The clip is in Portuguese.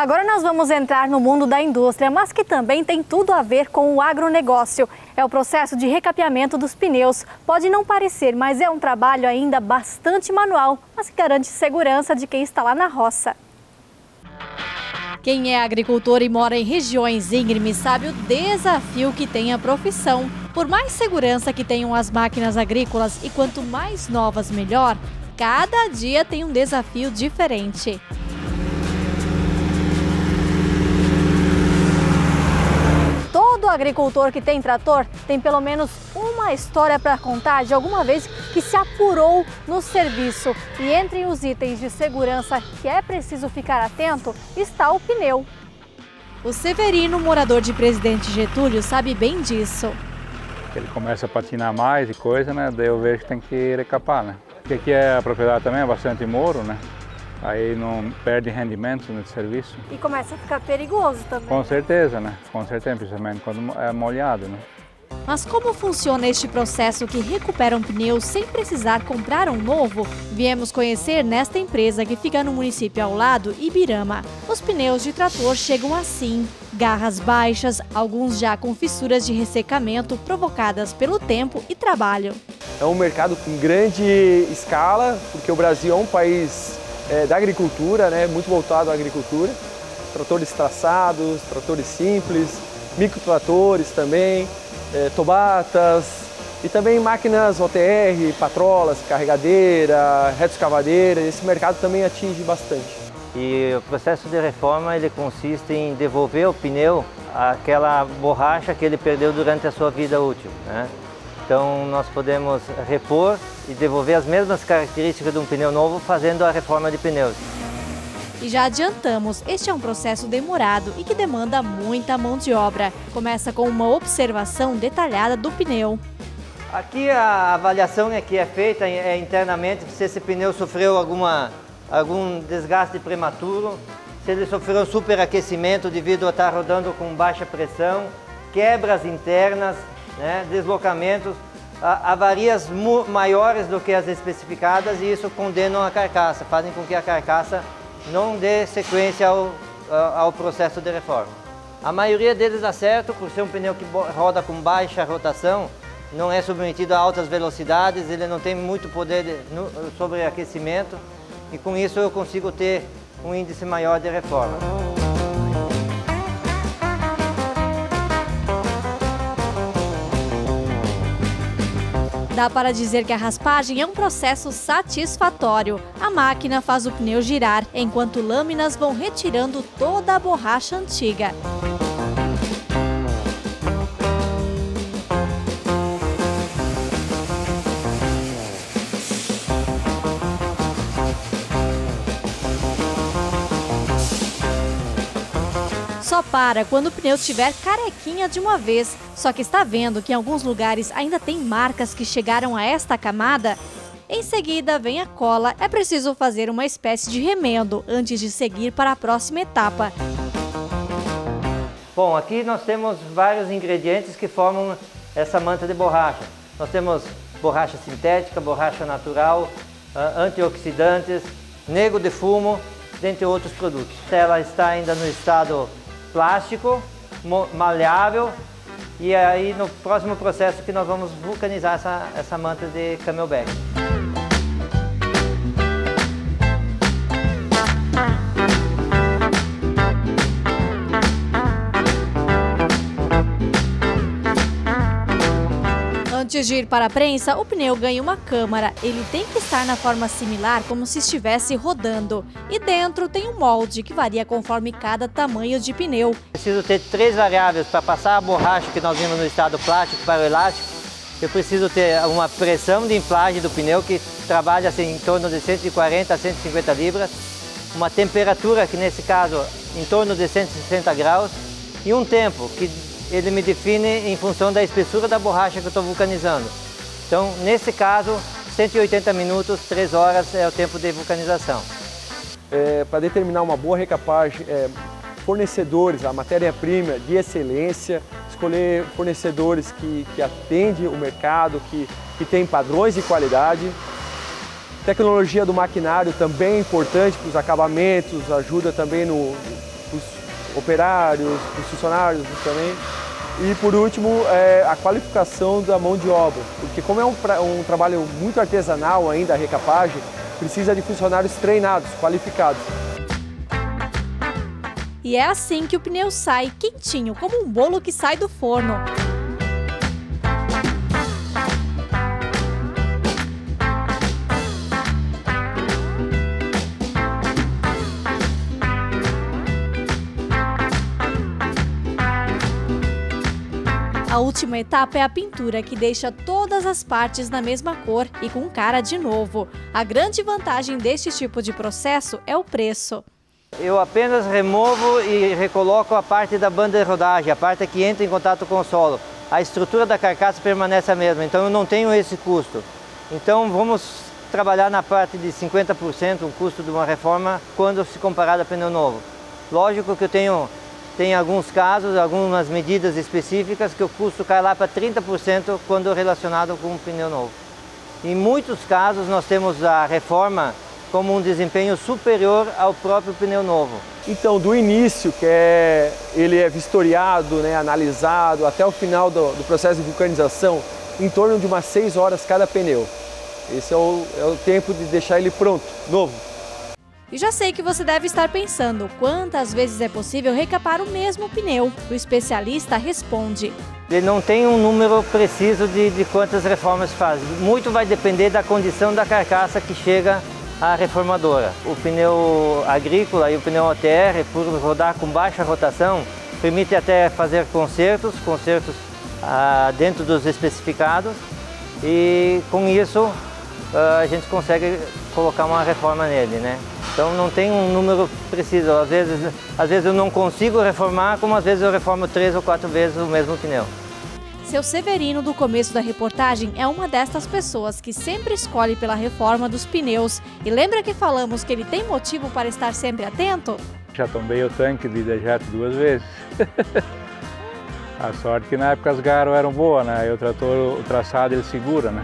Agora nós vamos entrar no mundo da indústria, mas que também tem tudo a ver com o agronegócio. É o processo de recapeamento dos pneus. Pode não parecer, mas é um trabalho ainda bastante manual, mas que garante segurança de quem está lá na roça. Quem é agricultor e mora em regiões íngremes sabe o desafio que tem a profissão. Por mais segurança que tenham as máquinas agrícolas e quanto mais novas, melhor, cada dia tem um desafio diferente. Todo agricultor que tem trator tem pelo menos uma história para contar de alguma vez que se apurou no serviço. E entre os itens de segurança que é preciso ficar atento está o pneu. O Severino, morador de Presidente Getúlio, sabe bem disso. Ele começa a patinar mais e coisa, né? Daí eu vejo que tem que recapar, né? Porque aqui a propriedade também é bastante moro, né? Aí não perde rendimento no serviço. E começa a ficar perigoso também. Com certeza, né? Com certeza, principalmente quando é molhado, né? Mas como funciona este processo que recupera um pneu sem precisar comprar um novo? Viemos conhecer nesta empresa que fica no município ao lado, Ibirama. Os pneus de trator chegam assim, garras baixas, alguns já com fissuras de ressecamento provocadas pelo tempo e trabalho. É um mercado com grande escala, porque o Brasil é um país da agricultura, né, muito voltado à agricultura. Tratores traçados, tratores simples, microtratores também, tobatas e também máquinas OTR, patrolas, carregadeira, retroescavadeira. Esse mercado também atinge bastante. E o processo de reforma ele consiste em devolver ao pneu aquela borracha que ele perdeu durante a sua vida útil, né? Então nós podemos repor e devolver as mesmas características de um pneu novo fazendo a reforma de pneus. E já adiantamos, este é um processo demorado e que demanda muita mão de obra. Começa com uma observação detalhada do pneu. Aqui a avaliação que é feita internamente se esse pneu sofreu algum desgaste prematuro, se ele sofreu superaquecimento devido a estar rodando com baixa pressão, quebras internas, né, deslocamentos, avarias maiores do que as especificadas, e isso condenam a carcaça, fazem com que a carcaça não dê sequência ao processo de reforma. A maioria deles dá certo, por ser um pneu que roda com baixa rotação, não é submetido a altas velocidades, ele não tem muito poder de sobreaquecimento, e com isso eu consigo ter um índice maior de reforma. Dá para dizer que a raspagem é um processo satisfatório. A máquina faz o pneu girar, enquanto lâminas vão retirando toda a borracha antiga. Só para quando o pneu tiver carequinha de uma vez. Só que está vendo que em alguns lugares ainda tem marcas que chegaram a esta camada? Em seguida vem a cola. É preciso fazer uma espécie de remendo antes de seguir para a próxima etapa. Bom, aqui nós temos vários ingredientes que formam essa manta de borracha. Nós temos borracha sintética, borracha natural, antioxidantes, nego de fumo, dentre outros produtos. Ela está ainda no estado plástico, maleável, e aí no próximo processo que nós vamos vulcanizar essa manta de camelback. Antes de ir para a prensa, o pneu ganha uma câmara. Ele tem que estar na forma similar, como se estivesse rodando. E dentro tem um molde que varia conforme cada tamanho de pneu. Preciso ter 3 variáveis para passar a borracha que nós vimos no estado plástico para o elástico. Eu preciso ter uma pressão de inflagem do pneu que trabalha assim, em torno de 140 a 150 libras. Uma temperatura que nesse caso em torno de 160 graus. E um tempo que ele me define em função da espessura da borracha que eu estou vulcanizando. Então, nesse caso, 180 minutos, 3 horas é o tempo de vulcanização. Para determinar uma boa recapagem, fornecedores, a matéria-prima de excelência, escolher fornecedores que atendem o mercado, que têm padrões de qualidade. Tecnologia do maquinário também é importante para os acabamentos, ajuda também os operários, os funcionários também. E por último, a qualificação da mão de obra, porque como é um trabalho muito artesanal ainda, a recapagem, precisa de funcionários treinados, qualificados. E é assim que o pneu sai quentinho, como um bolo que sai do forno. A última etapa é a pintura, que deixa todas as partes na mesma cor e com cara de novo. A grande vantagem deste tipo de processo é o preço. Eu apenas removo e recoloco a parte da banda de rodagem, a parte que entra em contato com o solo. A estrutura da carcaça permanece a mesma, então eu não tenho esse custo. Então vamos trabalhar na parte de 50% o custo de uma reforma quando se comparado a pneu novo. Lógico que eu tenho alguns casos, algumas medidas específicas que o custo cai lá para 30% quando relacionado com um pneu novo. Em muitos casos nós temos a reforma como um desempenho superior ao próprio pneu novo. Então, do início, ele é vistoriado, né, analisado, até o final do processo de vulcanização, em torno de umas 6 horas cada pneu. Esse é o tempo de deixar ele pronto, novo. E já sei que você deve estar pensando quantas vezes é possível recapar o mesmo pneu. O especialista responde. Ele não tem um número preciso de quantas reformas faz. Muito vai depender da condição da carcaça que chega à reformadora. O pneu agrícola e o pneu OTR, por rodar com baixa rotação, permite até fazer consertos dentro dos especificados, e com isso a gente consegue colocar uma reforma nele, né? Então não tem um número preciso. Às vezes eu não consigo reformar, como às vezes eu reformo 3 ou 4 vezes o mesmo pneu. Seu Severino, do começo da reportagem, é uma destas pessoas que sempre escolhe pela reforma dos pneus. E lembra que falamos que ele tem motivo para estar sempre atento? Já tombei o tanque de dejeto 2 vezes. A sorte que na época as garos eram boas, né? E o traçado ele segura, né?